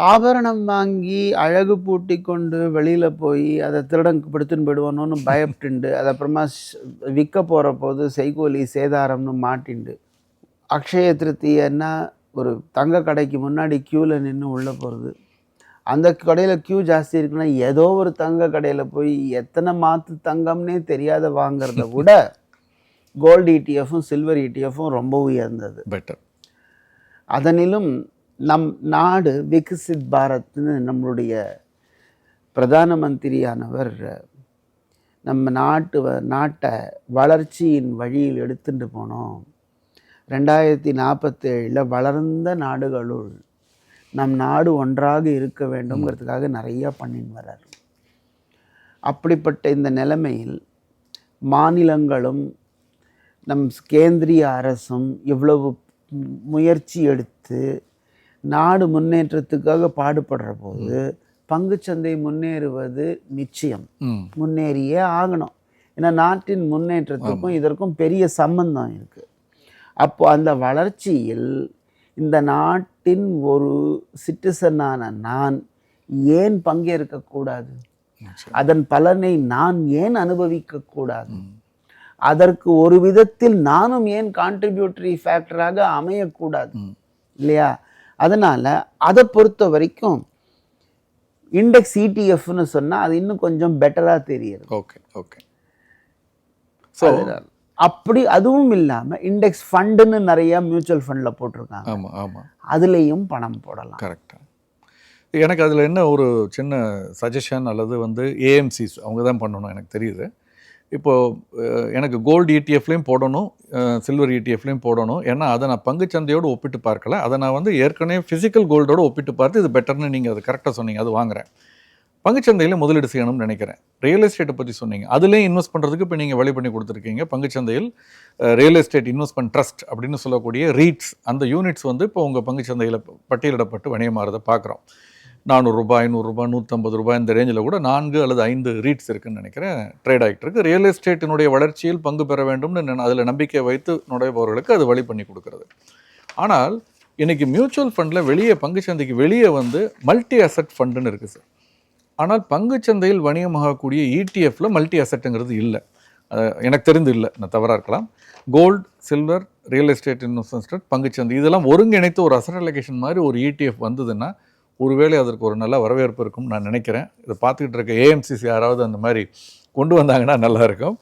ஆபரணம் வாங்கி அழகு பூட்டி கொண்டு வெளியில் போய் அதை திருடன் பிடித்துன்னு போயிடுவானோன்னு பயப்பட்டுண்டு அது அப்புறமா விற்க போகிற போது செய்கூலி சேதாரம்னு மாட்டிண்டு அக்ஷய திருத்தியன்னா ஒரு தங்க கடைக்கு முன்னாடி க்யூவில் நின்று உள்ளே போகிறது. அந்த கடையில் க்யூ ஜாஸ்தி இருக்குன்னா ஏதோ ஒரு தங்க கடையில் போய் எத்தனை மாற்று தங்கம்னே தெரியாத வாங்கிறத விட கோல்டு இடிஎஃப்பும் சில்வர் இடிஎஃப்பும் ரொம்ப உயர்ந்தது, பெட்டர். அதனிலும் நம் நாடு விகசித் பாரத்னு நம்மளுடைய பிரதான மந்திரியானவர் நம்ம நாட்டை வளர்ச்சியின் வழியில் எடுத்துட்டு போனோம். 2047 வளர்ந்த நாடுகளுள் நம் நாடு ஒன்றாக இருக்க வேண்டும்ங்கிறதுக்காக நிறையா பண்ணின்னு வர்றார். அப்படிப்பட்ட இந்த நிலைமையில் மாநிலங்களும் நம் கேந்திரிய அரசும் இவ்வளவு முயற்சி எடுத்து நாடு முன்னேற்றத்துக்காக பாடுபடுற போது பங்குச்சந்தை முன்னேறுவது நிச்சயம், முன்னேறியே ஆகணும். ஏன்னா நாட்டின் முன்னேற்றத்துக்கும் இதற்கும் பெரிய சம்பந்தம் இருக்குது. அப்போ அந்த வளர்ச்சியில் இந்த நாட்டின் ஒரு சிட்டிசனான நான் ஏன் பங்கேற்கக்கூடாது? அதன் பலனை நான் ஏன் அனுபவிக்கக்கூடாது? அதற்கு ஒரு விதத்தில் நானும் ஏன் கான்ட்ரிபியூட்டரி ஃபேக்டராக அமையக்கூடாது இல்லையா? அதனால் அதை பொறுத்த வரைக்கும் இண்டெக்ஸ் இடிஎஃப்னு சொன்னால் அது இன்னும் கொஞ்சம் பெட்டராக தெரியுது. Okay okay. ஸோ அப்படி அதுவும் இல்லாமல் இண்டெக்ஸ் ஃபண்டுன்னு நிறையா மியூச்சுவல் ஃபண்டில் போட்டிருக்காங்க. ஆமாம் ஆமாம், அதுலேயும் பணம் போடலாம். கரெக்டாக. எனக்கு அதில் என்ன ஒரு சின்ன சஜஷன் அல்லது ஏஎம்சிஸ் அவங்க தான் பண்ணணும் எனக்கு தெரியுது. இப்போது எனக்கு கோல்டு இடிஎஃப்லேயும் போடணும், சில்வர் இடிஎஃப்லேயும் போடணும். ஏன்னா அதை நான் பங்குச்சந்தையோடு ஒப்பிட்டு பார்க்கல. அதை நான் ஏற்கனவே ஃபிசிக்கல் கோல்டோடு ஒப்பிட்டு பார்த்து இது பெட்டர்னு நீங்கள் அது கரெக்டாக சொன்னீங்க, அது வாங்குகிறேன். பங்குச்சந்தையில் முதலீடு செய்யணும்னு நினைக்கிறேன். ரியல் எஸ்டேட்டை பற்றி சொன்னீங்க, அதுலேயும் இன்வெஸ்ட் பண்ணுறதுக்கு இப்போ நீங்கள் வழி பண்ணி கொடுத்துருக்கீங்க. பங்குச்சந்தையில் ரியல் எஸ்டேட் இன்வெஸ்ட்மெண்ட் ட்ரஸ்ட் அப்படின்னு சொல்லக்கூடிய ரீட்ஸ், அந்த யூனிட்ஸ் இப்போ உங்கள் பங்குச்சந்தையில் பட்டியலிடப்பட்டு வணிகமாகிறத பார்க்குறோம். 400 ரூபாய், 500 ரூபாய், 150 ரூபாய் இந்த ரேஞ்சில் கூட 4 அல்லது 5 ரீட்ஸ் இருக்குதுன்னு நினைக்கிறேன், ட்ரேட் ஆகிட்டு இருக்குது. ரியல் எஸ்டேட்டினுடைய வளர்ச்சியில் பங்கு பெற வேண்டும்னு அதில் நம்பிக்கை வைத்து நுழைபவர்களுக்கு அது வழி பண்ணி கொடுக்குறது. ஆனால் இன்றைக்கி மியூச்சுவல் ஃபண்டில் வெளியே பங்குச்சந்தைக்கு வெளியே மல்டி அசட் ஃபண்டுன்னு இருக்குது சார். ஆனால் பங்குச்சந்தையில் வணிகமாகக்கூடிய இடிஎஃப்பில் மல்டி அசட்டுங்கிறது இல்லை, எனக்கு தெரிந்து இல்லை, நான் தவறாக இருக்கலாம். Gold, silver, real estate investment, பங்குச்சந்தை இதெல்லாம் ஒருங்கிணைத்து ஒரு அசட் அலோகேஷன் மாதிரி ஒரு இடிஎஃப் வந்ததுன்னா ஒருவேளை அதற்கு ஒரு நல்ல வரவேற்பு இருக்கும்னு நான் நினைக்கிறேன். இதை பார்த்துக்கிட்டு இருக்க ஏஎம்சிசி யாராவது அந்த மாதிரி கொண்டு வந்தாங்கன்னா நல்லா இருக்கும்.